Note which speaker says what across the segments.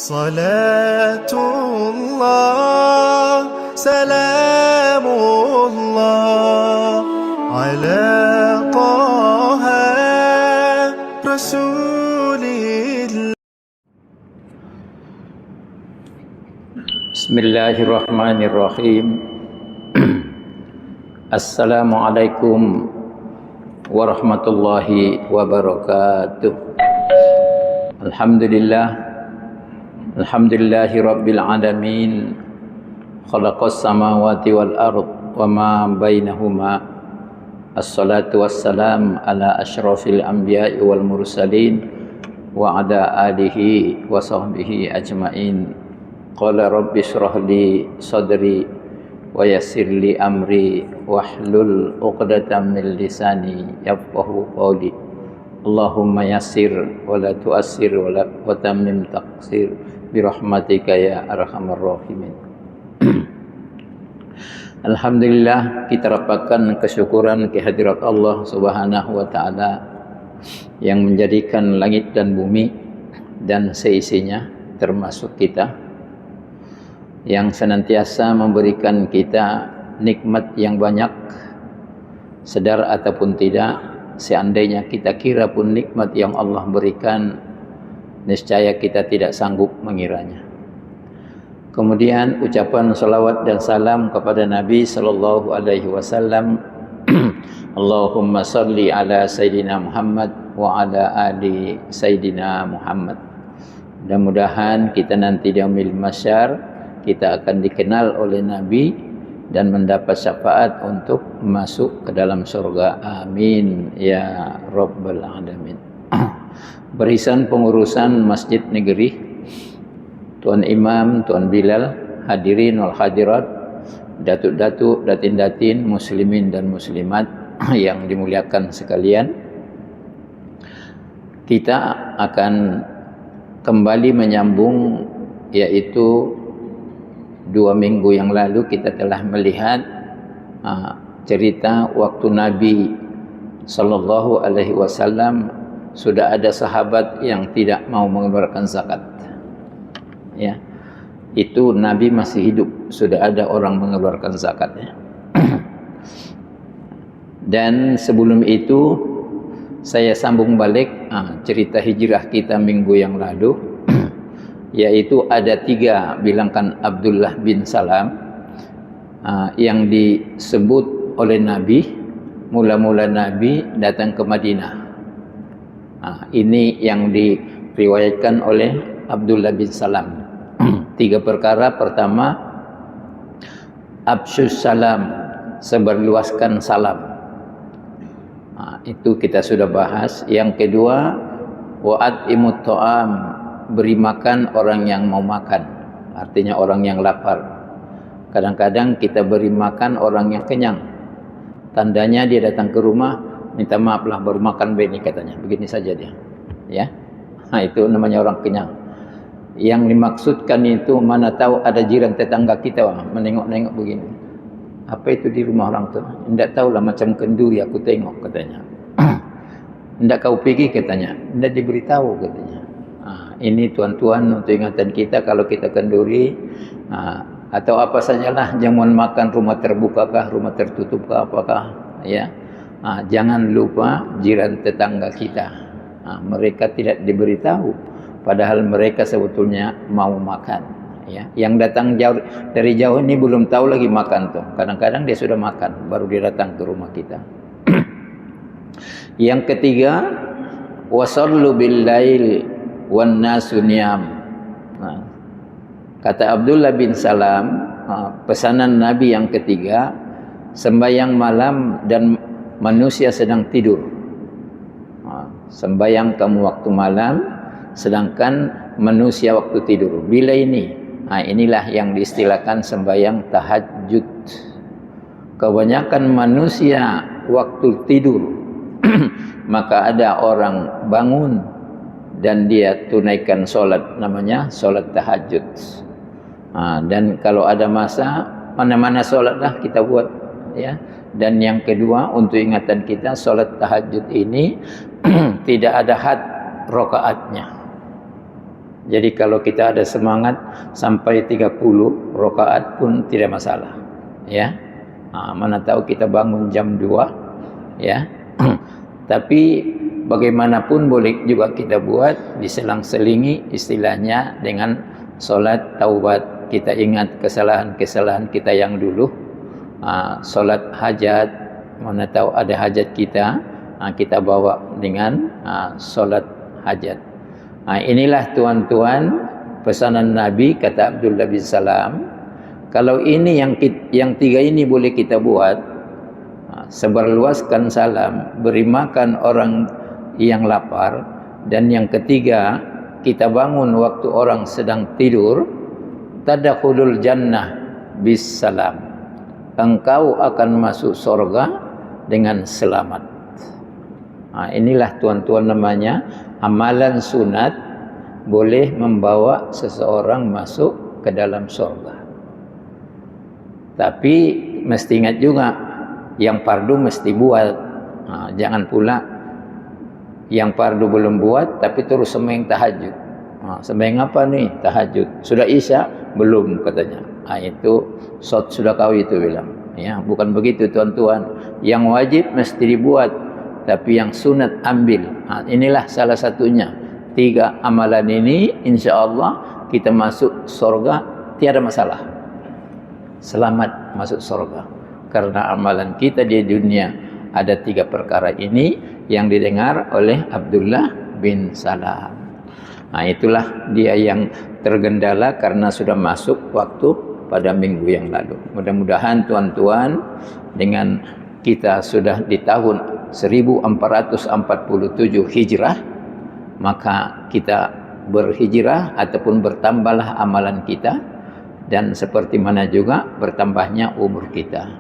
Speaker 1: صلاة الله سلام الله على طه رسول الله.
Speaker 2: Bismillahirrahmanirrahim. Assalamualaikum warahmatullahi wabarakatuh. Alhamdulillahi rabbil alamin. Khalaqas samawati wal ard wa ma bainahuma. Assalatu wassalam ala asyrafil anbiya'i wal mursalin wa ala alihi wa sahbihi ajmain. Qala rabbi shrah li sadri wa yassir li amri wahlul 'uqdatam min lisani yafqahu qawli. Allahumma yassir wa la tu'assir wa tammim taqsir bi rahmatika ya arhamar rahimin. Alhamdulillah, kita rapatkan kesyukuran kehadirat Allah Subhanahu wa taala yang menjadikan langit dan bumi dan seisinya termasuk kita, yang senantiasa memberikan kita nikmat yang banyak, sedar ataupun tidak. Seandainya kita kira pun nikmat yang Allah berikan, niscaya kita tidak sanggup mengiranya. Kemudian ucapan salawat dan salam kepada Nabi sallallahu alaihi wasallam. Allahumma salli ala Sayyidina Muhammad wa ala ali Sayyidina Muhammad. Mudah-mudahan kita nanti di yaumil mahsyar kita akan dikenal oleh Nabi dan mendapat syafaat untuk masuk ke dalam surga. Amin ya rabbal alamin. Barisan pengurusan Masjid Negeri, Tuan Imam, Tuan Bilal, hadirin wal hadirat, datuk-datuk, datin-datin, muslimin dan muslimat yang dimuliakan sekalian. Kita akan kembali menyambung, yaitu 2 minggu yang lalu kita telah melihat cerita waktu Nabi sallallahu alaihi wasallam sudah ada sahabat yang tidak mau mengeluarkan zakat. Ya. Itu Nabi masih hidup, sudah ada orang mengeluarkan zakatnya. Dan sebelum itu saya sambung balik cerita hijrah kita minggu yang lalu, yaitu ada 3 bilangkan Abdullah bin Salam yang disebut oleh Nabi. Mula-mula Nabi datang ke Madinah. Ini yang diriwayatkan oleh Abdullah bin Salam. 3 perkara. Pertama, Absyus salam, seberluaskan salam. Itu kita sudah bahas. Yang kedua, wa'at imut ta'am, beri makan orang yang mau makan, artinya orang yang lapar. Kadang-kadang kita beri makan orang yang kenyang, tandanya dia datang ke rumah, minta maaflah baru makan beni katanya, begini saja dia, ya. Itu namanya orang kenyang. Yang dimaksudkan itu, mana tahu ada jiran tetangga kita menengok-nengok begini, apa itu di rumah orang tu, tidak tahulah, macam kenduri aku tengok katanya. Tidak kau pergi katanya, tidak diberitahu katanya. Ini tuan-tuan untuk ingatan kita, kalau kita kenduri atau apa sajalah, jangan makan rumah terbuka kah, rumah tertutup kah, apakah, ya. Jangan lupa jiran tetangga kita, mereka tidak diberitahu, padahal mereka sebetulnya mau makan, ya. Yang datang jauh dari jauh ini belum tahu lagi makan tuh, kadang-kadang dia sudah makan baru dia datang ke rumah kita. Yang ketiga, wasallu bil lail wan nasu niyam. Kata Abdullah bin Salam, pesanan Nabi yang ketiga, sembahyang malam dan manusia sedang tidur. Sembahyang kamu waktu malam, sedangkan manusia waktu tidur. Bila ini? Inilah yang diistilahkan sembahyang tahajud. Kebanyakan manusia waktu tidur, maka ada orang bangun dan dia tunaikan solat, namanya solat tahajud. Dan kalau ada masa, mana-mana solatlah kita buat, ya. Dan yang kedua, untuk ingatan kita, solat tahajud ini tidak ada had rakaatnya. Jadi kalau kita ada semangat sampai 30 rakaat pun tidak masalah. Ya. Mana tahu kita bangun jam 2, ya. Tapi bagaimanapun boleh juga kita buat diselang-selingi istilahnya dengan solat taubat. Kita ingat kesalahan-kesalahan kita yang dulu. Solat hajat, mana tahu ada hajat kita, kita bawa dengan solat hajat. Inilah tuan-tuan pesanan Nabi, kata Abdullah bin Salam. Kalau ini yang tiga ini boleh kita buat, sebarluaskan salam, beri makan orang yang lapar, dan yang ketiga kita bangun waktu orang sedang tidur, tadkhulul jannah bis salam, engkau akan masuk surga dengan selamat. Inilah tuan-tuan namanya amalan sunat boleh membawa seseorang masuk ke dalam surga. Tapi mesti ingat juga, yang fardu mesti buat. Jangan pula yang fardu belum buat tapi terus sembahyang tahajud. Sembahyang apa nih? Tahajud. Sudah isya? Belum, katanya. Itu sudah kau itu bilang. Ya, bukan begitu tuan-tuan. Yang wajib mesti dibuat, tapi yang sunat ambil. Inilah salah satunya. 3 amalan ini insya Allah kita masuk surga tiada masalah. Selamat masuk surga. Karena amalan kita di dunia ada 3 perkara ini yang didengar oleh Abdullah bin Salam. Itulah dia yang tergendala karena sudah masuk waktu pada minggu yang lalu. Mudah-mudahan tuan-tuan, dengan kita sudah di tahun 1447 Hijrah, maka kita berhijrah ataupun bertambahlah amalan kita, dan seperti mana juga bertambahnya umur kita.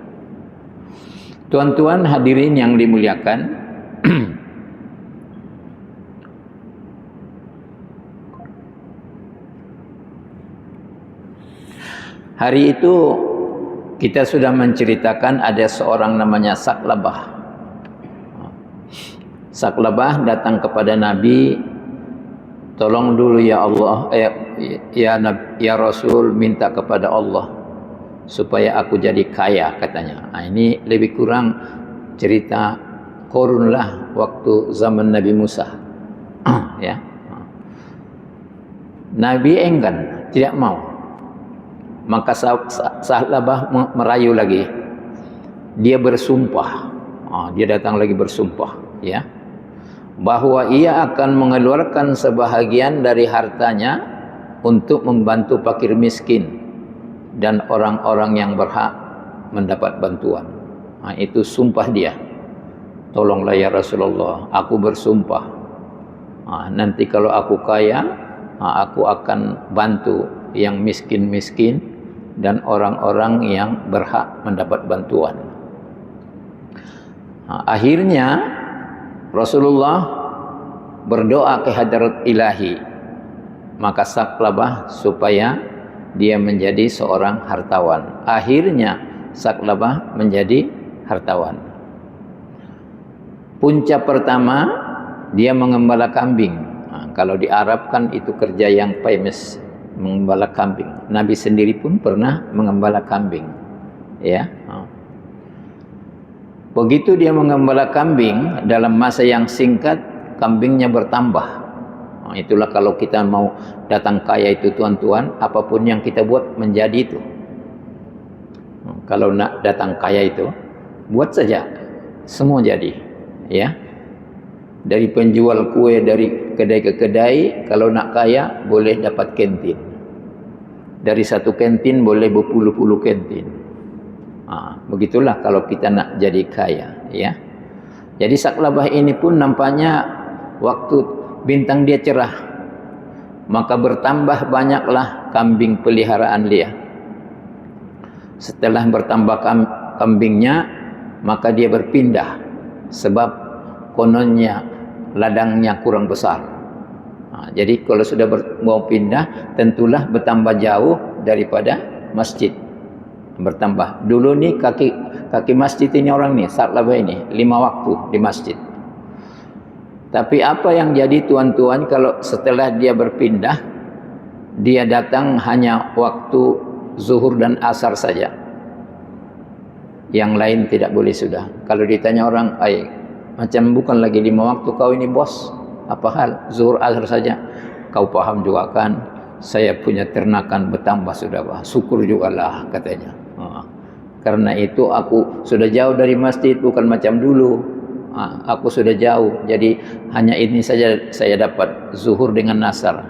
Speaker 2: Tuan-tuan hadirin yang dimuliakan, hari itu kita sudah menceritakan ada seorang namanya Saklabah. Saklabah datang kepada Nabi, tolong dulu ya Allah, ya Rasul, minta kepada Allah supaya aku jadi kaya, katanya. Ini lebih kurang cerita Qarun lah waktu zaman Nabi Musa. Ya. Nabi enggan, tidak mau. Maka Saklabah merayu lagi. Dia bersumpah. Dia datang lagi bersumpah, ya, bahwa ia akan mengeluarkan sebahagian dari hartanya untuk membantu fakir miskin dan orang-orang yang berhak mendapat bantuan. Itu sumpah dia. Tolonglah ya Rasulullah, aku bersumpah, nanti kalau aku kaya, aku akan bantu yang miskin-miskin dan orang-orang yang berhak mendapat bantuan. Akhirnya Rasulullah berdoa ke hadrat ilahi, maka Saklabah supaya dia menjadi seorang hartawan. Akhirnya Saklabah menjadi hartawan. Puncak pertama dia mengembala kambing. Kalau di Arab kan itu kerja yang famous, mengembala kambing. Nabi sendiri pun pernah mengembala kambing, ya. Begitu dia mengembala kambing, dalam masa yang singkat kambingnya bertambah. Itulah kalau kita mau datang kaya itu tuan-tuan, apapun yang kita buat menjadi itu. Kalau nak datang kaya itu, buat saja, semua jadi, ya. Dari penjual kue dari kedai ke kedai, kalau nak kaya boleh dapat kantin. Dari satu kantin boleh berpuluh-puluh kantin. Begitulah kalau kita nak jadi kaya, ya. Jadi Saklabah ini pun nampaknya waktu bintang dia cerah, maka bertambah banyaklah kambing peliharaan dia. Setelah bertambah kambingnya, maka dia berpindah, sebab kononnya ladangnya kurang besar. Jadi kalau sudah mau pindah, tentulah bertambah jauh daripada masjid. Bertambah. Dulu ni kaki masjid ini orang ni, Saklabah ini 5 waktu di masjid. Tapi apa yang jadi tuan-tuan, kalau setelah dia berpindah, dia datang hanya waktu zuhur dan asar saja, yang lain tidak boleh sudah. Kalau ditanya orang, macam bukan lagi 5 waktu kau ini bos, apa hal? Zuhur asar saja. Kau paham juga kan, saya punya ternakan bertambah sudah, bah. Syukur juga lah katanya. Karena itu aku sudah jauh dari masjid, bukan macam dulu. Aku sudah jauh, jadi hanya ini saja saya dapat, zuhur dengan asar.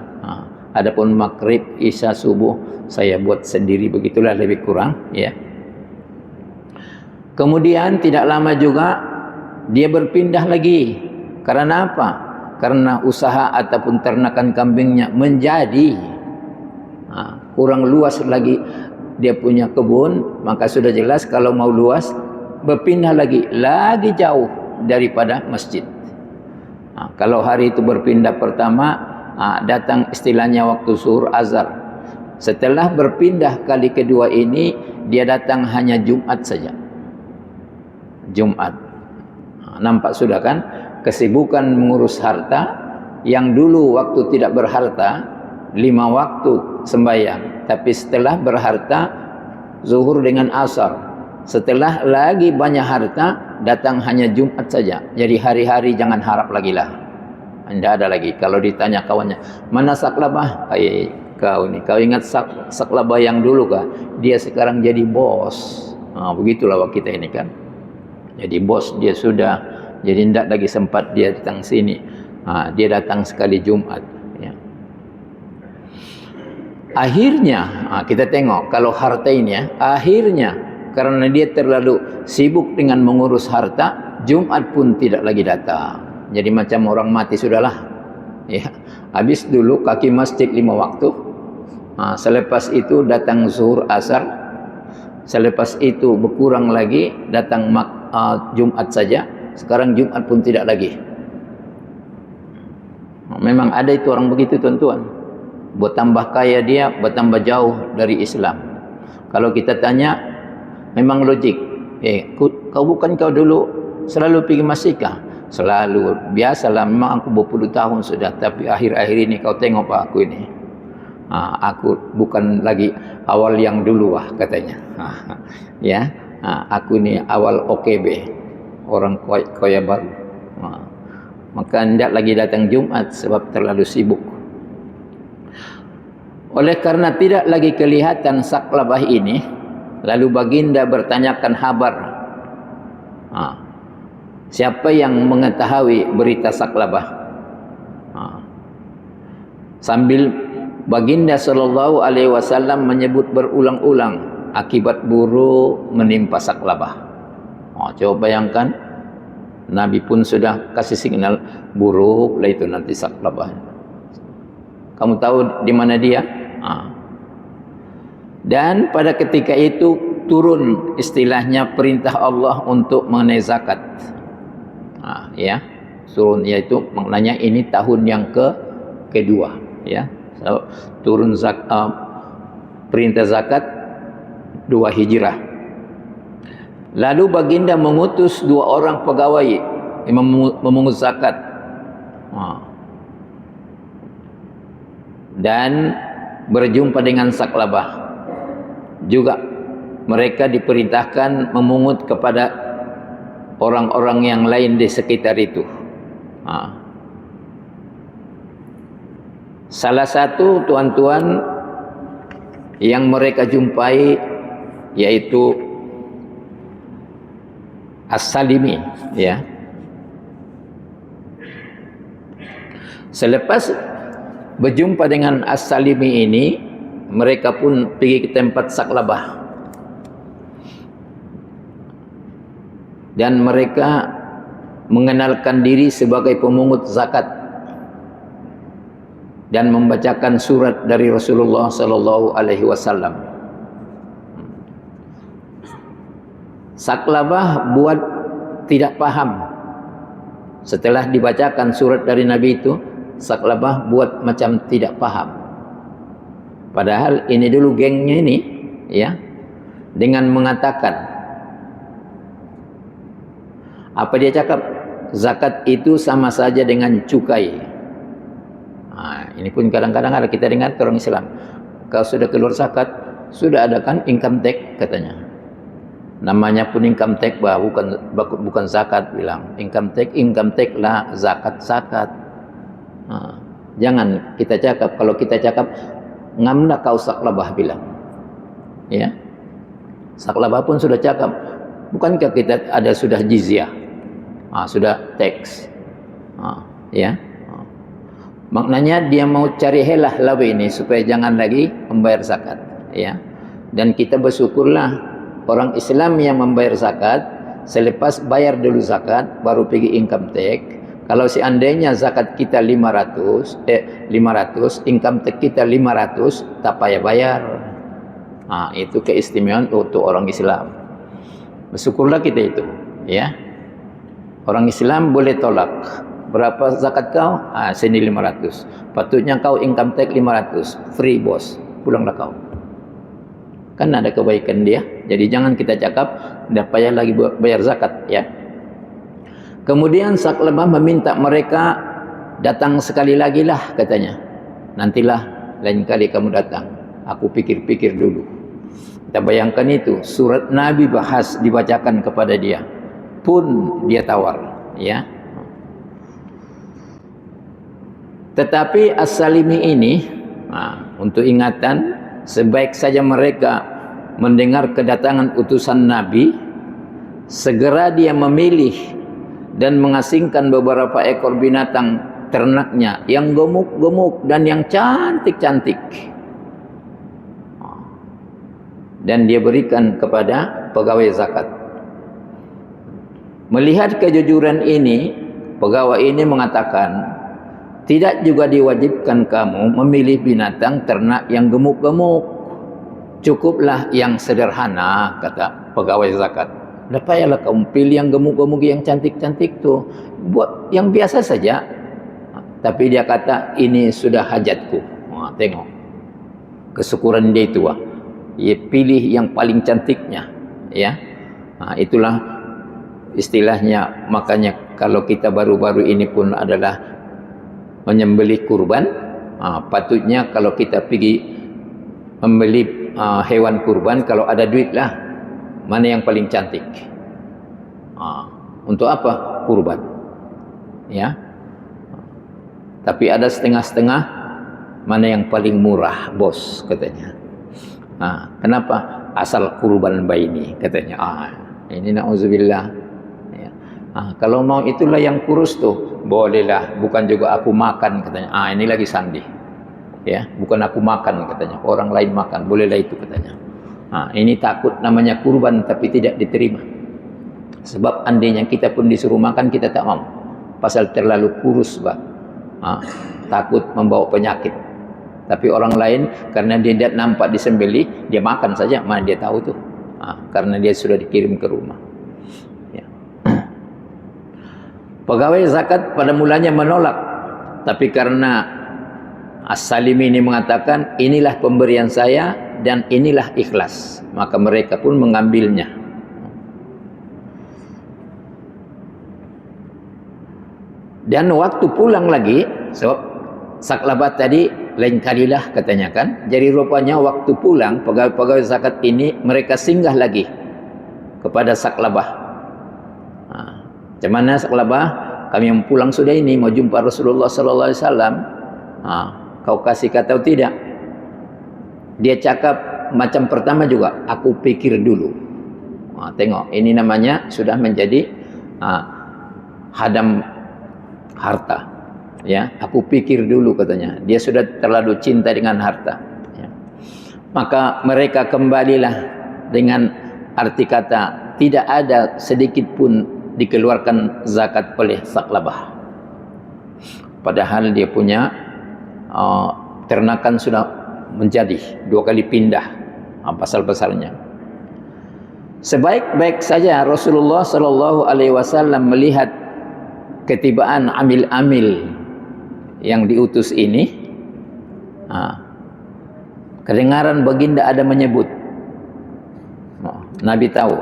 Speaker 2: Adapun maghrib, isya, subuh saya buat sendiri, begitulah lebih kurang, ya. Kemudian tidak lama juga dia berpindah lagi. Karena apa? Karena usaha ataupun ternakan kambingnya menjadi kurang luas lagi. Dia punya kebun, maka sudah jelas kalau mau luas berpindah lagi jauh daripada masjid. Kalau hari itu berpindah pertama, datang istilahnya waktu zuhur azhar. Setelah berpindah kali kedua ini, dia datang hanya Jumat saja. Jumat. Nampak sudah kan kesibukan mengurus harta. Yang dulu waktu tidak berharta 5 waktu sembahyang, tapi setelah berharta zuhur dengan asar. Setelah lagi banyak harta, datang hanya Jumat saja. Jadi hari-hari jangan harap lagi lah. Tidak ada lagi. Kalau ditanya kawannya, mana Saklabah? Kau ini, kau ingat Saklabah yang dulu kah? Dia sekarang jadi bos. Begitulah kita ini kan. Jadi bos dia sudah, jadi tidak lagi sempat dia datang sini. Dia datang sekali Jumat. Ya. Akhirnya kita tengok kalau harta ini ya, akhirnya karena dia terlalu sibuk dengan mengurus harta, Jumat pun tidak lagi datang. Jadi macam orang mati sudahlah. Ya, habis dulu kaki masjid 5 waktu. Selepas itu datang zuhur asar. Selepas itu berkurang lagi datang Jumat saja. Sekarang Jumat pun tidak lagi. Memang ada itu orang begitu tuan-tuan. Bertambah kaya dia, bertambah jauh dari Islam. Kalau kita tanya, memang logik. Kau dulu selalu pergi masjid kah? Selalu. Biasalah, memang aku berpuluh tahun sudah. Tapi akhir-akhir ini kau tengok pak aku ini. Aku bukan lagi awal yang dulu katanya. Ya, aku ini awal OKB. Orang kaya baru. Maka tidak lagi datang Jumat sebab terlalu sibuk. Oleh karena tidak lagi kelihatan Saklabah ini, lalu baginda bertanyakan kabar. Siapa yang mengetahui berita Saklabah? Sambil baginda sallallahu alaihi wasallam menyebut berulang-ulang akibat buruk menimpa Saklabah. Coba bayangkan, Nabi pun sudah kasih signal buruk lah itu nanti Saklabah. Kamu tahu di mana dia? Dan pada ketika itu turun istilahnya perintah Allah untuk mengenai zakat. Ya, turun, yaitu maknanya ini tahun yang kedua, ya. Turun perintah zakat 2 Hijrah. Lalu baginda mengutus 2 orang pegawai memungut zakat. Dan berjumpa dengan Saklabah. Juga mereka diperintahkan memungut kepada orang-orang yang lain di sekitar itu. Salah satu tuan-tuan yang mereka jumpai yaitu As-Salimi, ya. Selepas berjumpa dengan As-Salimi ini, mereka pun pergi ke tempat Saklabah. Dan mereka mengenalkan diri sebagai pemungut zakat dan membacakan surat dari Rasulullah sallallahu alaihi wasallam. Saklabah buat tidak paham. Setelah dibacakan surat dari Nabi itu, Saklabah buat macam tidak paham. Padahal ini dulu gengnya ini, ya, dengan mengatakan, apa dia cakap? Zakat itu sama saja dengan cukai. Ini pun kadang-kadang ada kita dengar orang Islam, kalau sudah keluar zakat, sudah ada kan income tax katanya. Namanya pun income tax, bukan zakat, bilang income tax lah, zakat. Jangan kita cakap, kalau kita cakap ngamna kau saklabah, bilang ya, saklabah pun sudah cakap, bukankah kita ada sudah jizyah, sudah tax, ya. Maknanya dia mau cari helah lawe ini supaya jangan lagi membayar zakat, ya. Dan kita bersyukurlah orang Islam yang membayar zakat, selepas bayar dulu zakat baru pergi income tax. Kalau seandainya zakat kita 500, income tax kita 500, tak payah bayar. Itu keistimewaan untuk orang Islam. Bersyukurlah kita itu, ya. Orang Islam boleh tolak. Berapa zakat kau? Sini 500. Patutnya kau income tax 500. Free bos. Pulanglah kau. Kan ada kebaikan dia. Jadi jangan kita cakap dah payah lagi bayar zakat, ya. Kemudian saklabah meminta mereka datang sekali lagi lah, katanya. Nantilah lain kali kamu datang. Aku pikir-pikir dulu. Kita bayangkan itu, surat Nabi bahas dibacakan kepada dia. Pun dia tawar, ya. Tetapi As-Salimi ini, untuk ingatan, sebaik saja mereka mendengar kedatangan utusan Nabi, segera dia memilih dan mengasingkan beberapa ekor binatang ternaknya yang gemuk-gemuk dan yang cantik-cantik, dan dia berikan kepada pegawai zakat. Melihat kejujuran ini, pegawai ini mengatakan, tidak juga diwajibkan kamu memilih binatang ternak yang gemuk-gemuk. Cukuplah yang sederhana, kata pegawai zakat. Dah payahlah kamu pilih yang gemuk-gemuk, yang cantik-cantik tu. Buat yang biasa saja. Tapi dia kata, ini sudah hajatku. Tengok. Kesyukuran dia itu. Dia pilih yang paling cantiknya. Ya. Itulah istilahnya. Makanya kalau kita baru-baru ini pun adalah menyembelih kurban, patutnya kalau kita pergi membeli hewan kurban, kalau ada duit lah, mana yang paling cantik. Untuk apa? Kurban, ya. Tapi ada setengah-setengah, mana yang paling murah, bos, katanya. Kenapa? Asal kurban baini, katanya. Ini na'udzubillah, ya. Kalau mau itulah yang kurus tuh, bolehlah, bukan juga aku makan, katanya. Ini lagi sandi, ya, bukan aku makan, katanya, orang lain makan, bolehlah itu, katanya. Ini takut namanya kurban tapi tidak diterima. Sebab andainya kita pun disuruh makan, kita tak mau, pasal terlalu kurus, bah. Takut membawa penyakit. Tapi orang lain karena dia tidak nampak disembelih, dia makan saja, mana dia tahu tuh, karena dia sudah dikirim ke rumah. Pegawai zakat pada mulanya menolak, tapi karena As-Salimi ini mengatakan, inilah pemberian saya dan inilah ikhlas, maka mereka pun mengambilnya. Dan waktu pulang lagi, sebab saklabah tadi lain kalilah katanya kan, jadi rupanya waktu pulang pegawai zakat ini mereka singgah lagi kepada saklabah. Macam mana saklabah? Kami yang pulang sudah ini, mau jumpa Rasulullah sallallahu alaihi wasallam. Kau kasih kata atau tidak? Dia cakap macam pertama juga, aku pikir dulu. Tengok, ini namanya sudah menjadi hadam harta. Ya, aku pikir dulu, katanya. Dia sudah terlalu cinta dengan harta. Ya. Maka mereka kembalilah dengan arti kata, tidak ada sedikit pun dikeluarkan zakat oleh saklabah. Padahal dia punya ternakan sudah menjadi 2 kali pindah pasal-pasalnya. Sebaik-baik saja Rasulullah sallallahu alaihi wasallam melihat ketibaan amil-amil yang diutus ini, kedengaran baginda ada menyebut, Nabi tahu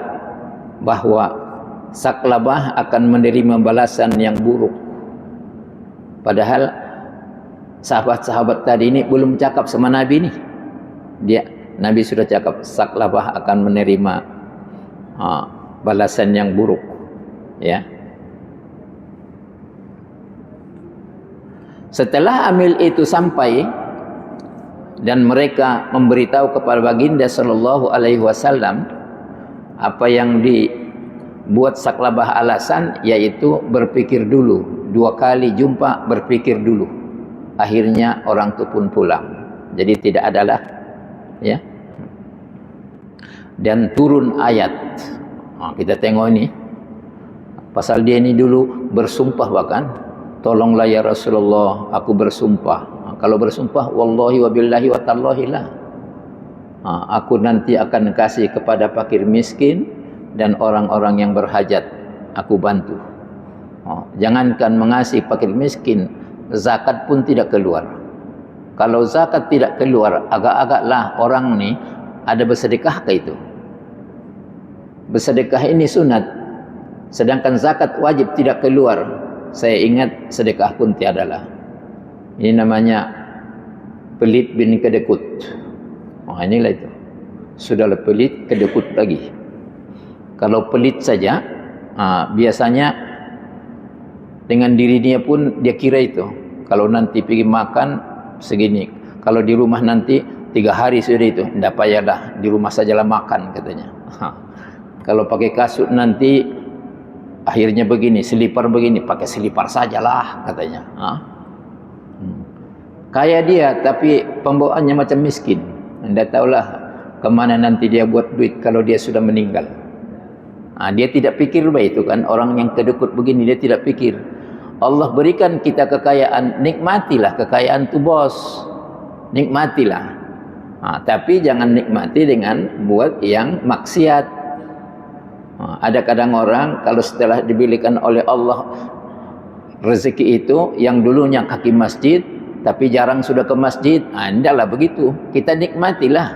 Speaker 2: bahwa saklabah akan menerima balasan yang buruk. Padahal Sahabat-sahabat tadi ini belum cakap sama Nabi nih. Nabi sudah cakap Saklabah akan menerima balasan yang buruk, ya. Setelah Amil itu sampai dan mereka memberitahu kepada baginda sallallahu alaihi wasallam apa yang dibuat Saklabah alasan, yaitu berpikir dulu, 2 kali jumpa berpikir dulu. Akhirnya orang itu pun pulang. Jadi tidak adalah, ya. Dan turun ayat. Kita tengok ini. Pasal dia ini dulu bersumpah bahkan, tolonglah ya Rasulullah, aku bersumpah. Kalau bersumpah, wallahi wa billahi wa tallahi lah. Aku nanti akan kasih kepada fakir miskin dan orang-orang yang berhajat, aku bantu. Jangankan mengasihi fakir miskin, zakat pun tidak keluar. Kalau zakat tidak keluar, agak-agaklah orang ni ada bersedekah ke itu. Bersedekah ini sunat, sedangkan zakat wajib tidak keluar. Saya ingat sedekah pun tiadalah. Ini namanya pelit bin kedekut. Inilah itu. Sudahlah pelit, kedekut lagi. Kalau pelit saja, biasanya dengan diri dia pun dia kira itu. Kalau nanti pergi makan segini, kalau di rumah nanti 3 hari sudah itu, tidak payahlah, di rumah sajalah makan katanya. Kalau pakai kasut nanti akhirnya begini, selipar begini, pakai selipar sajalah katanya. Kaya dia tapi pembawaannya macam miskin. Anda tahulah kemana nanti dia buat duit kalau dia sudah meninggal. Dia tidak fikir baik itu kan, orang yang kedekut begini dia tidak fikir. Allah berikan kita kekayaan, nikmatilah kekayaan tu bos, nikmatilah. Tapi jangan nikmati dengan buat yang maksiat. Ada kadang orang kalau setelah diberikan oleh Allah rezeki itu, yang dulunya kaki masjid tapi jarang sudah ke masjid, hendaklah begitu. Kita nikmatilah,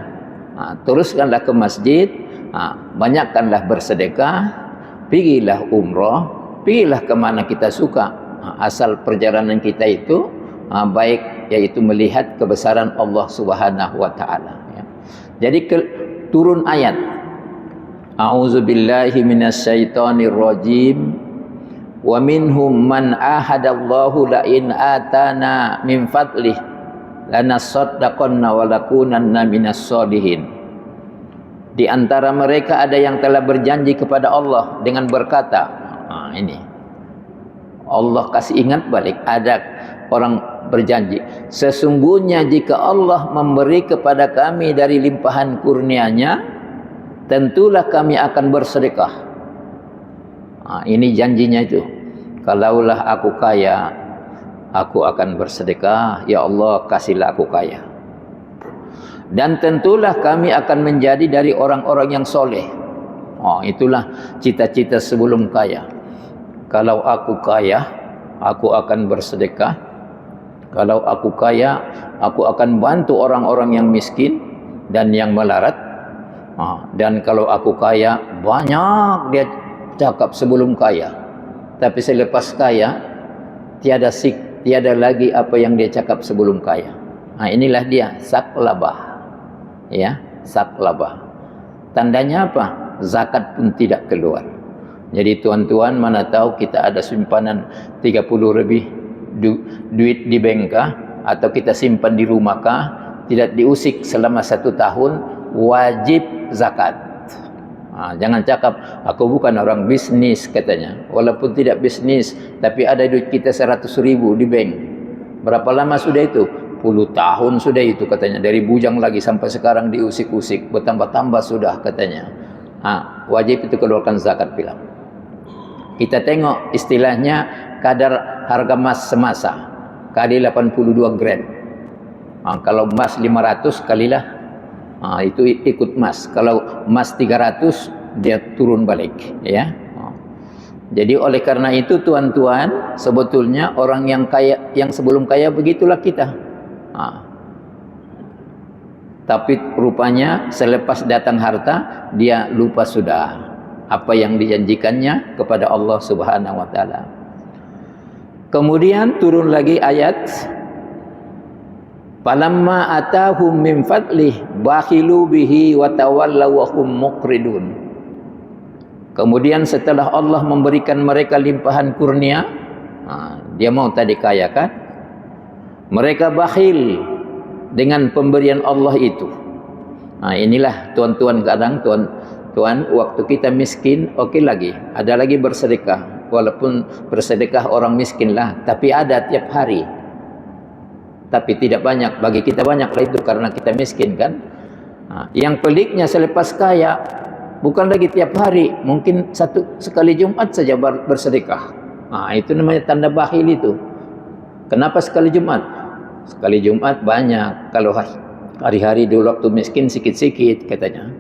Speaker 2: teruskanlah ke masjid, banyakkanlah bersedekah, pergilah umrah, pergilah ke mana kita suka, asal perjalanan kita itu baik, yaitu melihat kebesaran Allah Subhanahu wa taala, ya. Jadi turun ayat, A'udzu billahi minasyaitonir rajim. Wa minhum man ahadallahu la in atana min fadlih lanasaddaqanna wa lakunanna minas sholihin. Di antara mereka ada yang telah berjanji kepada Allah dengan berkata, ini Allah kasih ingat balik, ada orang berjanji, sesungguhnya jika Allah memberi kepada kami dari limpahan kurnia-Nya, tentulah kami akan bersedekah. Ini janjinya itu. Kalaulah aku kaya, aku akan bersedekah. Ya Allah, kasihlah aku kaya. Dan tentulah kami akan menjadi dari orang-orang yang soleh. Itulah cita-cita sebelum kaya. Kalau aku kaya, aku akan bersedekah. Kalau aku kaya, aku akan bantu orang-orang yang miskin dan yang melarat. Dan kalau aku kaya, banyak dia cakap sebelum kaya, tapi selepas kaya tiada lagi apa yang dia cakap sebelum kaya. Inilah dia Saklabah, ya, Saklabah. Tandanya apa? Zakat pun tidak keluar. Jadi tuan-tuan, mana tahu kita ada simpanan 30 lebih duit di bank kah, atau kita simpan di rumah kah, tidak diusik selama 1 tahun, wajib zakat. Jangan cakap aku bukan orang bisnis katanya. Walaupun tidak bisnis, tapi ada duit kita 100.000 di bank. Berapa lama sudah itu? 10 tahun sudah itu katanya. Dari bujang lagi sampai sekarang diusik-usik, bertambah-tambah sudah katanya. Wajib itu keluarkan zakat bilang. Kita tengok istilahnya kadar harga emas semasa kali 82 gram. Kalau emas 500 kalilah, itu ikut emas. Kalau emas 300 dia turun balik, ya. Jadi oleh karena itu tuan-tuan, sebetulnya orang yang kaya, yang sebelum kaya begitulah kita. Tapi rupanya selepas datang harta, dia lupa sudah apa yang dijanjikannya kepada Allah Subhanahu wa taala. Kemudian turun lagi ayat, Falamma atahum min fadlih bakhilu bihi wa tawallaw wa hum muqridun. Kemudian setelah Allah memberikan mereka limpahan kurnia, dia mau tadi kaya kan? Mereka bakhil dengan pemberian Allah itu. Inilah tuan-tuan, kadang tuan waktu kita miskin, okey lagi, ada lagi bersedekah. Walaupun bersedekah orang miskin lah, tapi ada tiap hari. Tapi tidak banyak, bagi kita banyak lah itu karena kita miskin kan. Yang peliknya selepas kaya, bukan lagi tiap hari, mungkin sekali Jumat saja bersedekah. Itu namanya tanda bakhil itu. Kenapa sekali Jumat? Sekali Jumat banyak. Kalau hari-hari dulu waktu miskin sikit-sikit katanya.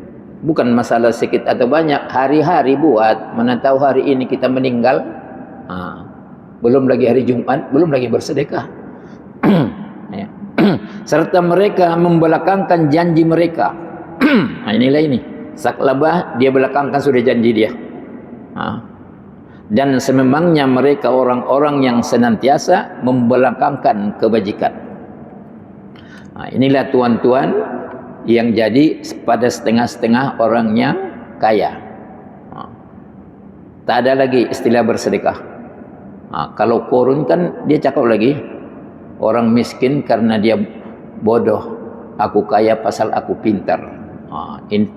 Speaker 2: Bukan masalah sikit atau banyak, hari-hari buat. Mana tahu hari ini kita meninggal, belum lagi hari Jumat, belum lagi bersedekah. Ya. Serta mereka membelakangkan janji mereka. Inilah ini. Saklabah dia belakangkan sudah janji dia. Dan sememangnya mereka orang-orang yang senantiasa membelakangkan kebajikan. Inilah tuan-tuan yang jadi pada setengah-setengah orang yang kaya. Tak ada lagi istilah bersedekah. Kalau korun kan dia cakap lagi, orang miskin karena dia bodoh, aku kaya pasal aku pintar.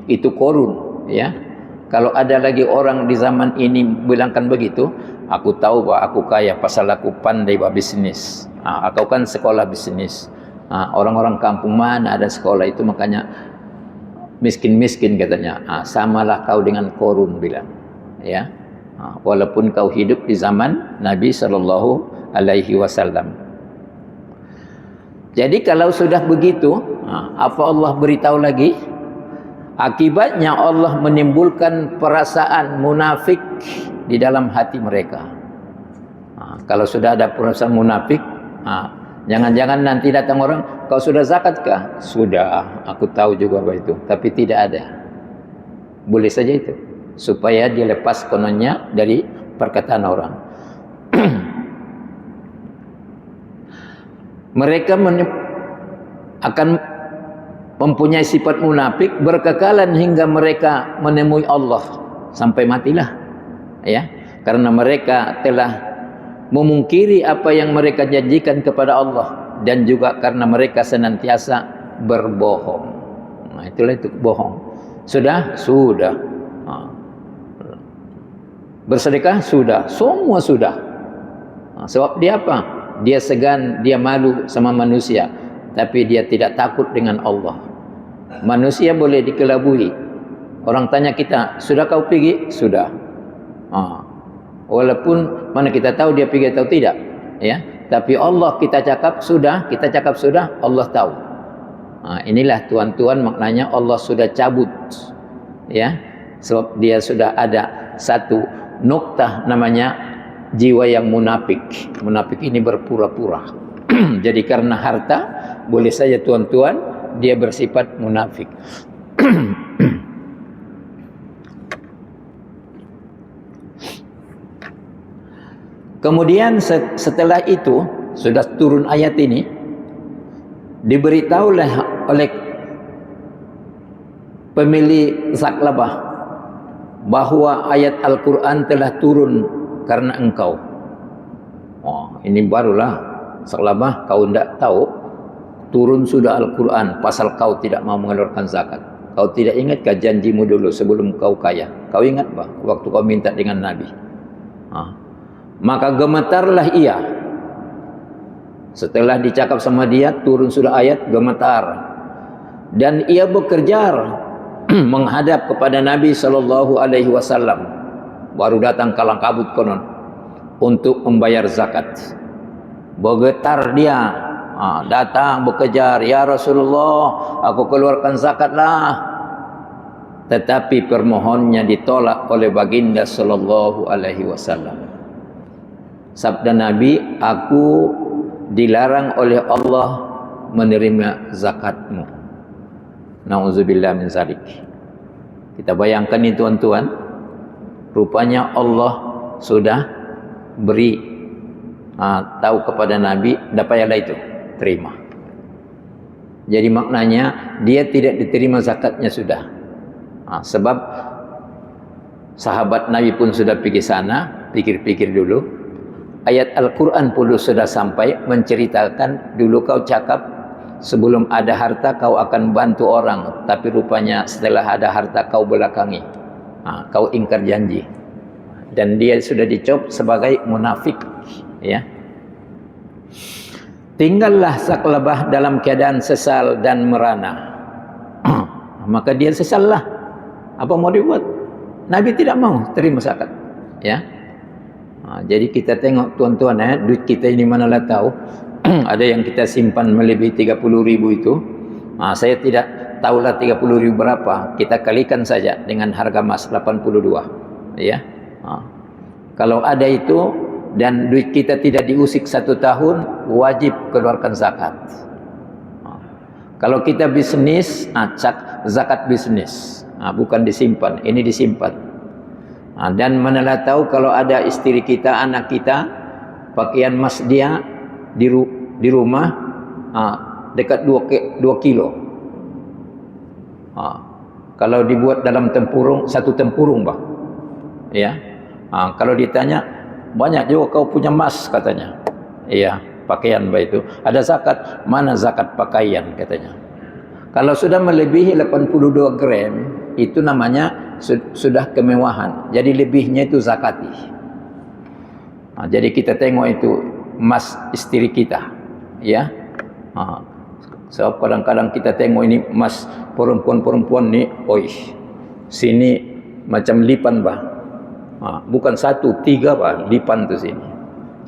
Speaker 2: Itu korun, ya. Kalau ada lagi orang di zaman ini bilangkan begitu, aku tahu bahwa aku kaya pasal aku pandai berbisnis. Aku kan sekolah bisnis. Orang-orang kampung mana ada sekolah itu, makanya miskin-miskin katanya. Samalah kau dengan korun bilang, ya. Walaupun kau hidup di zaman Nabi SAW. Jadi kalau sudah begitu, apa Allah beritahu lagi? Akibatnya Allah menimbulkan perasaan munafik di dalam hati mereka. Kalau sudah ada perasaan munafik, jangan-jangan nanti datang orang, kau sudah zakat kah? Sudah, aku tahu juga bahwa itu, tapi tidak ada. Boleh saja itu, supaya dia lepas kononnya dari perkataan orang. Mereka akan mempunyai sifat munafik berkekalan hingga mereka menemui Allah sampai matilah, ya, karena mereka telah memungkiri apa yang mereka janjikan kepada Allah, dan juga karena mereka senantiasa berbohong. Itulah itu bohong. Sudah bersedekah sudah, semua sudah. Sebab dia apa? Dia segan, dia malu sama manusia, tapi dia tidak takut dengan Allah. Manusia boleh dikelabui. Orang tanya kita, sudah kau pergi? Sudah. Walaupun mana kita tahu dia pergi atau tidak, ya. Tapi Allah kita cakap sudah, Allah tahu. Inilah tuan-tuan maknanya Allah sudah cabut, ya. Sebab dia sudah ada satu noktah namanya jiwa yang munafik. Munafik ini berpura-pura. Jadi karena harta, boleh saja tuan-tuan dia bersifat munafik. Kemudian setelah itu sudah turun ayat ini, diberitahulah oleh pemilik Saklabah bahwa ayat Al-Quran telah turun karena engkau. Ini barulah Saklabah, kau tidak tahu, turun sudah Al-Quran pasal kau tidak mau mengeluarkan zakat. Kau tidak ingat janjimu dulu sebelum kau kaya? Kau ingat bah waktu kau minta dengan Nabi? Maka gemetarlah ia. Setelah dicakap sama dia, turun sudah ayat, gemetar. Dan ia bekerja menghadap kepada Nabi SAW. Baru datang kalang kabut konon untuk membayar zakat. Bergetar dia, datang bekejar, ya Rasulullah, aku keluarkan zakatlah. Tetapi permohonnya ditolak oleh baginda SAW. Sabda Nabi, aku dilarang oleh Allah menerima zakatmu. Nauzubillah min zalik. Kita bayangkan ini tuan-tuan, rupanya Allah sudah beri tahu kepada Nabi, dapatlah itu, terima. Jadi maknanya dia tidak diterima zakatnya sudah. Sebab sahabat Nabi pun sudah pergi sana, pikir-pikir dulu. Ayat Al-Quran pun sudah sampai menceritakan, dulu kau cakap sebelum ada harta kau akan bantu orang, tapi rupanya setelah ada harta kau belakangi. Kau ingkar janji. Dan dia sudah dicop sebagai munafik, ya. Tinggallah Saklabah dalam keadaan sesal dan merana. Maka dia sesallah. Apa mau dibuat? Nabi tidak mau terima zakat, ya. Jadi kita tengok tuan-tuan, duit kita ini manalah tahu. Ada yang kita simpan melebihi 30.000 itu. Saya tidak tahulah 30.000 berapa. Kita kalikan saja dengan harga emas 82, ya. Kalau ada itu dan duit kita tidak diusik 1 tahun, wajib keluarkan zakat. Kalau kita bisnis, zakat bisnis, bukan disimpan, ini disimpan. Dan manalah tahu kalau ada istri kita, anak kita, pakaian emas dia di rumah dekat 2 kilo. Kalau dibuat dalam tempurung, 1 tempurung, bah, ya. Kalau ditanya, banyak juga kau punya emas, katanya. Iya, pakaian bah itu. Ada zakat, mana zakat pakaian, katanya. Kalau sudah melebihi 82 gram, itu namanya sudah kemewahan. Jadi lebihnya itu zakati. Jadi kita tengok itu emas istri kita, ya. Sebab kadang-kadang kita tengok ini emas perempuan-perempuan ni, sini macam lipan, bah. Bukan 1, 3, bah, lipan tu sini.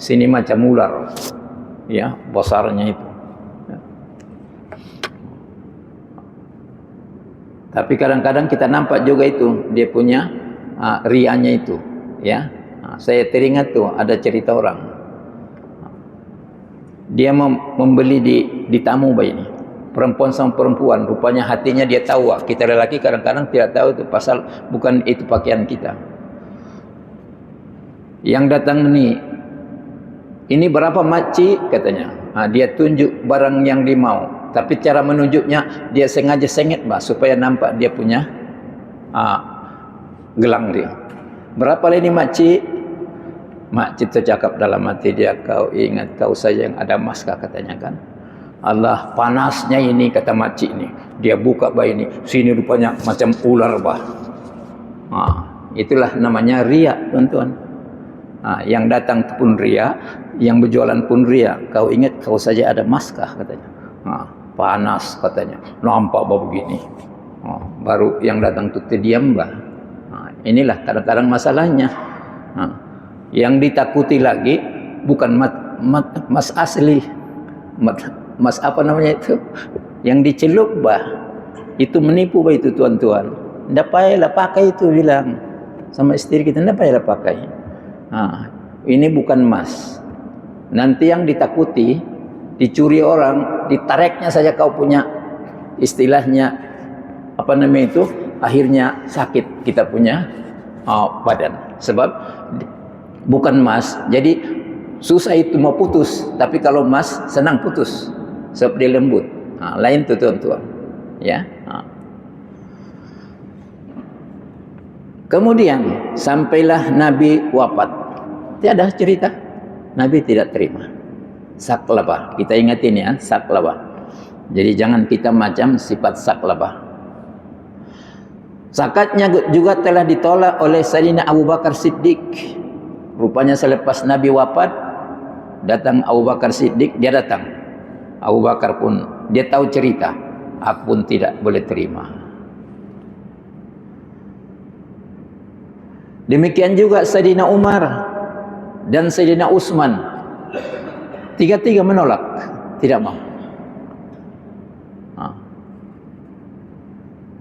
Speaker 2: Sini macam ular, ya, besarnya itu. Tapi kadang-kadang kita nampak juga itu dia punya rianya itu, ya. Saya teringat tuh ada cerita orang. Dia membeli di tamu bayi ini. Perempuan sama perempuan, rupanya hatinya dia tahu. Kita lelaki kadang-kadang tidak tahu itu pasal bukan itu pakaian kita. Yang datang ini berapa makcik, katanya. Dia tunjuk barang yang dia mau, tapi cara menunjuknya dia sengaja sengit, bah, supaya nampak dia punya gelang dia. Berapa lah ini makcik? Makcik tercakap dalam hati dia, kau ingat kau saja yang ada emas, katanya kan. Allah, panasnya ini, kata makcik ini. Dia buka bah ini, sini rupanya macam ular, bah. Itulah namanya riak, tuan-tuan. Yang datang pun ria, yang berjualan pun ria. Kau ingat kau saja ada maskah, katanya. Panas, katanya. Nampak bah begini. Baru yang datang tu terdiam, bah. Inilah kadang-kadang masalahnya. Yang ditakuti lagi bukan mas asli, mas apa namanya itu, yang dicelup, bah. Itu menipu, bah, itu tuan-tuan. Tidak payahlah pakai itu, bilang sama istri kita, tidak payahlah pakai. Ini bukan emas. Nanti yang ditakuti dicuri orang, ditareknya saja kau punya, istilahnya apa namanya itu, akhirnya sakit kita punya badan. Sebab bukan emas, jadi susah itu mau putus. Tapi kalau emas senang putus, sebab dia lembut. Lain tuh, tuan-tuan, ya. Kemudian sampailah Nabi wafat. Tiada cerita, Nabi tidak terima Saklabah. Kita ingat ini, ya, Saklabah. Jadi jangan kita macam sifat Saklabah. Zakatnya juga telah ditolak oleh Sayyidina Abu Bakar Siddiq. Rupanya selepas Nabi wafat, datang Abu Bakar Siddiq, dia datang. Abu Bakar pun dia tahu cerita, aku pun tidak boleh terima. Demikian juga Sayyidina Umar dan Sayyidina Utsman. Tiga-tiga menolak, tidak mau.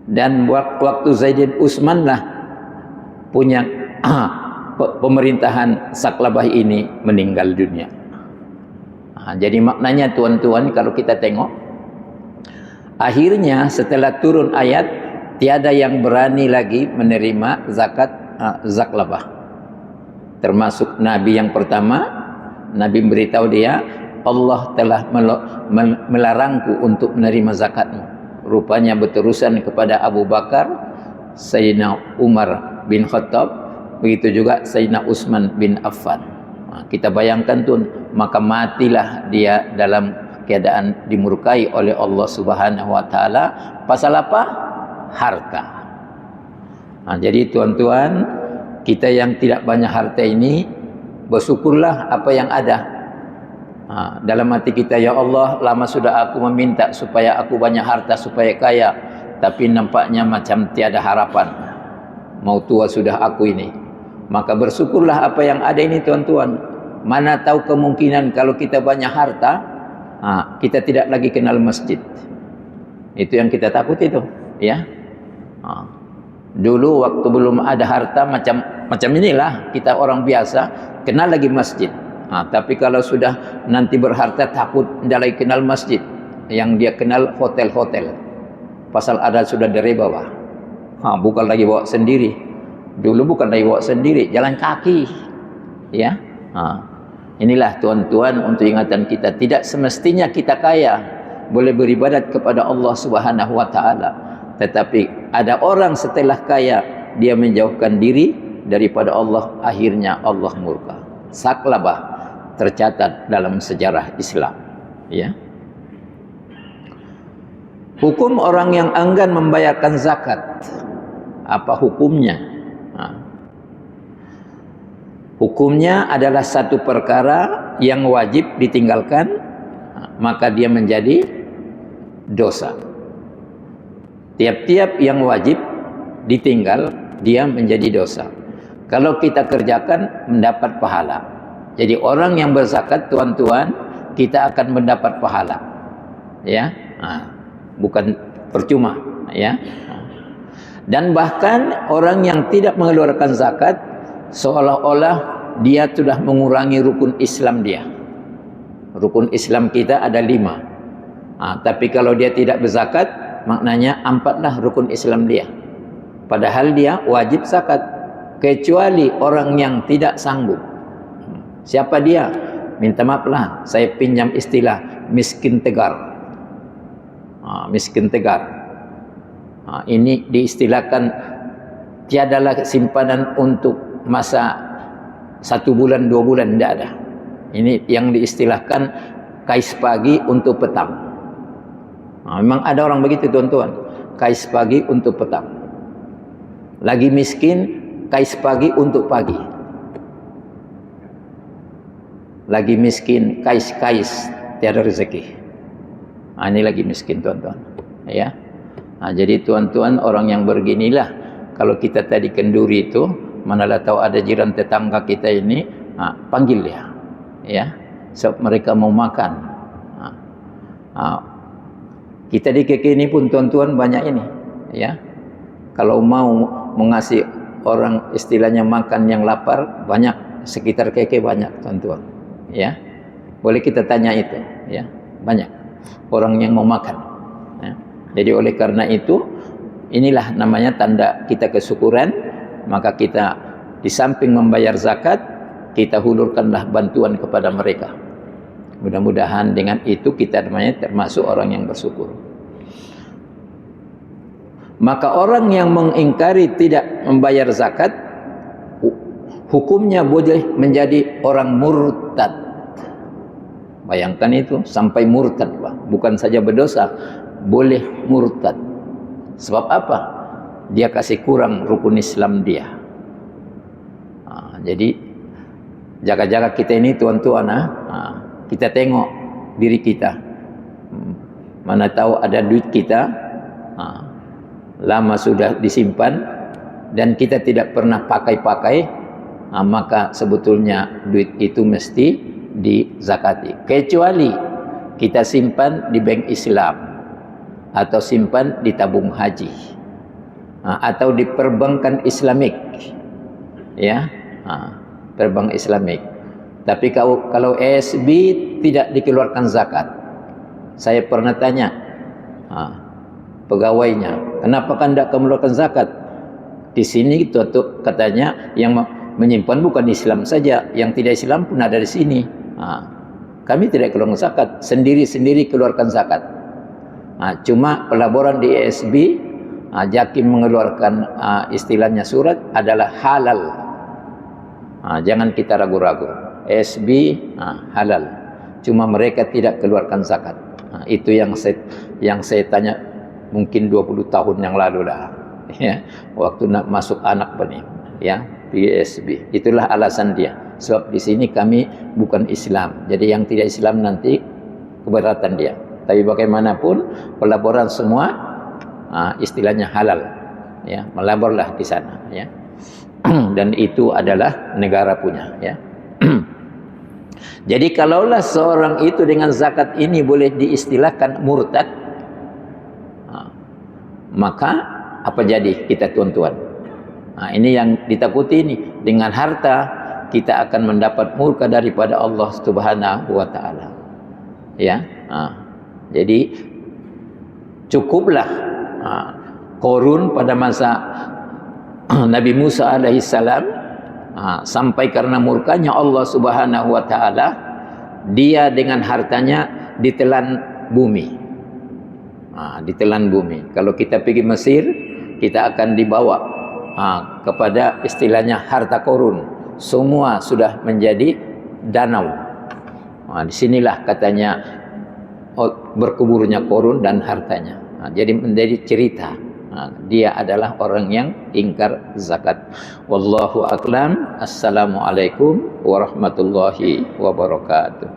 Speaker 2: Dan waktu Sayyidina Utsman lah punya pemerintahan Saklabah ini meninggal dunia. Jadi maknanya, tuan-tuan, kalau kita tengok, akhirnya setelah turun ayat, tiada yang berani lagi menerima zakat Saklabah. Termasuk Nabi yang pertama, Nabi beritahu dia, Allah telah melarangku untuk menerima zakatmu. Rupanya berterusan kepada Abu Bakar, Sayyidina Umar bin Khattab, begitu juga Sayyidina Utsman bin Affan. Kita bayangkan tuh, maka matilah dia dalam keadaan dimurkai oleh Allah Subhanahu wa taala. Pasal apa? Harta. Jadi tuan-tuan, kita yang tidak banyak harta ini, bersyukurlah apa yang ada. Dalam hati kita, ya Allah, lama sudah aku meminta supaya aku banyak harta, supaya kaya, tapi nampaknya macam tiada harapan. Mau tua sudah aku ini. Maka bersyukurlah apa yang ada ini, tuan-tuan. Mana tahu kemungkinan kalau kita banyak harta, kita tidak lagi kenal masjid. Itu yang kita takut itu, ya. Dulu waktu belum ada harta macam inilah, kita orang biasa kenal lagi masjid. Tapi kalau sudah nanti berharta, takut tidak lagi kenal masjid. Yang dia kenal hotel-hotel. Pasal ada sudah dari bawah. Bukan lagi bawa sendiri. Dulu bukan lagi bawa sendiri, jalan kaki. Ya. Inilah tuan-tuan untuk ingatan kita. Tidak semestinya kita kaya, boleh beribadat kepada Allah Subhanahu wa taala. Tetapi ada orang setelah kaya, dia menjauhkan diri daripada Allah, akhirnya Allah murka. Saklabah tercatat dalam sejarah Islam, ya. Hukum orang yang enggan membayarkan zakat, apa hukumnya? Hukumnya adalah satu perkara yang wajib ditinggalkan, maka dia menjadi dosa. Tiap-tiap yang wajib ditinggal, dia menjadi dosa. Kalau kita kerjakan, mendapat pahala. Jadi orang yang berzakat, tuan-tuan, kita akan mendapat pahala, ya, bukan percuma, ya. Dan bahkan orang yang tidak mengeluarkan zakat, seolah-olah dia sudah mengurangi rukun Islam dia. Rukun Islam kita ada 5. Tapi kalau dia tidak berzakat, maknanya 4lah rukun Islam dia. Padahal dia wajib zakat, kecuali orang yang tidak sanggup. Siapa dia? Minta maaflah, saya pinjam istilah miskin tegar. Miskin tegar. Ini diistilahkan tiadalah simpanan untuk masa 1 bulan 2 bulan, tidak ada. Ini yang diistilahkan kais pagi untuk petang. Memang ada orang begitu, tuan-tuan. Kais pagi untuk petang. Lagi miskin, kais pagi untuk pagi. Lagi miskin, kais-kais, tiada rezeki. Ini lagi miskin, tuan-tuan, ya. Jadi tuan-tuan, orang yang beginilah, kalau kita tadi kenduri itu, manalah tahu ada jiran tetangga kita ini, panggil dia, ya. Sebab mereka mau makan. Kita di KK ini pun, tuan-tuan, banyak ini, ya. Kalau mau mengasih orang istilahnya makan yang lapar, banyak, sekitar KK banyak, tuan-tuan, ya. Boleh kita tanya itu, ya. Banyak orang yang mau makan, ya. Jadi oleh karena itu, inilah namanya tanda kita kesyukuran. Maka kita di samping membayar zakat, kita hulurkanlah bantuan kepada mereka. Mudah-mudahan dengan itu kita namanya termasuk orang yang bersyukur. Maka orang yang mengingkari tidak membayar zakat, hukumnya boleh menjadi orang murtad. Bayangkan itu, sampai murtad, bukan saja berdosa, boleh murtad. Sebab apa? Dia kasih kurang rukun Islam dia. Jadi jaga-jaga kita ini, tuan-tuan, kita tengok diri kita. Mana tahu ada duit kita lama sudah disimpan dan kita tidak pernah pakai-pakai, maka sebetulnya duit itu mesti dizakati. Kecuali kita simpan di bank Islam, atau simpan di tabung haji, atau di perbankan Islamik, ya, perbankan Islamik. Tapi kalau ESB tidak dikeluarkan zakat. Saya pernah tanya pegawainya, kenapa kan tidak mengeluarkan zakat? Di sini itu katanya yang menyimpan bukan Islam saja, yang tidak Islam pun ada di sini. Kami tidak keluarkan zakat, sendiri-sendiri keluarkan zakat. Cuma pelaporan di ESB, Jakim mengeluarkan istilahnya surat adalah halal. Jangan kita ragu-ragu. ESB halal. Cuma mereka tidak keluarkan zakat. Itu yang saya tanya mungkin 20 tahun yang lalu lah. Ya, waktu nak masuk anak benih, ya, PSB. Itulah alasan dia. Sebab di sini kami bukan Islam. Jadi yang tidak Islam nanti keberatan dia. Tapi bagaimanapun pelaporan semua istilahnya halal. Ya, melaporlah di sana, ya. Dan itu adalah negara punya, ya. Jadi kalaulah seorang itu dengan zakat ini boleh diistilahkan murtad, maka apa jadi kita tuan-tuan? Ini yang ditakuti ini. Dengan harta kita akan mendapat murka daripada Allah Subhanahu wa taala. Ya. Jadi cukuplah Qarun pada masa Nabi Musa alaihissalam sampai karena murkanya Allah Subhanahu wa taala, dia dengan hartanya ditelan bumi. Ditelan bumi. Kalau kita pergi Mesir, kita akan dibawa kepada istilahnya harta Qarun. Semua sudah menjadi danau. Disinilah katanya berkuburnya Qarun dan hartanya. Jadi menjadi cerita. Dia adalah orang yang ingkar zakat. Wallahu a'lam. Assalamualaikum warahmatullahi wabarakatuh.